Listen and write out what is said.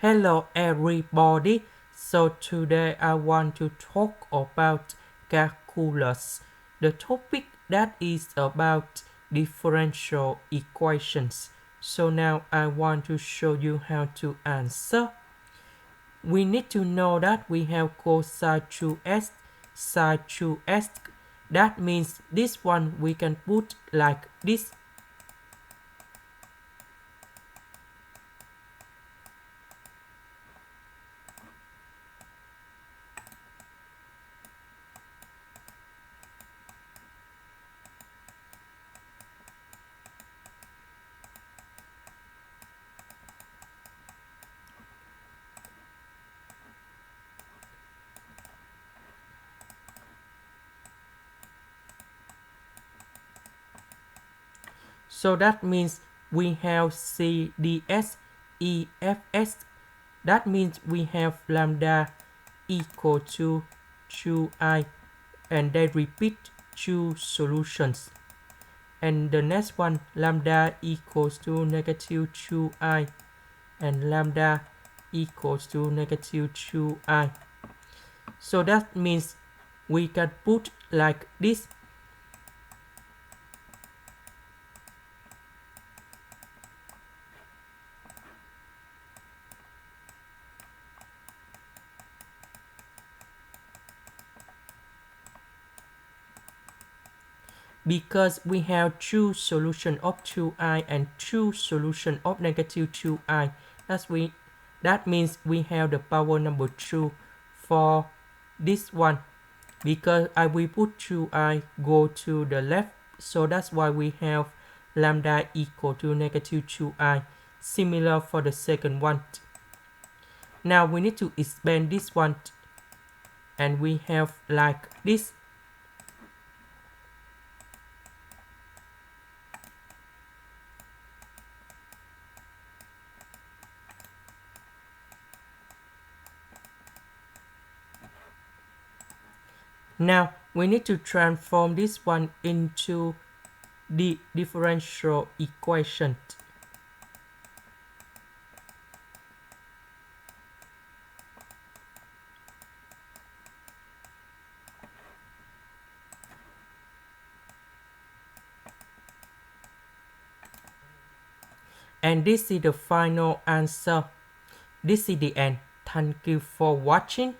Hello everybody. So today I want to talk about calculus. The topic that is about differential equations. So now I want to show you how to answer. We need to know that we have cos2x, sin2x. That means this one we can put like this. So that means we have C+Dx, EFS. That means we have lambda equal to 2i, and they repeat two solutions. And the next one, lambda equals to negative 2i, and lambda equals to negative 2i. So that means we can put like this. Because we have two solutions of 2i and two solutions of negative 2i. That means we have the power number 2 for this one. Because I will put 2i go to the left, so that's why we have lambda equal to negative 2i. Similar for the second one. Now we need to expand this one, and we have like this. Now we need to transform this one into the differential equation. And this is the final answer. This is the end. Thank you for watching.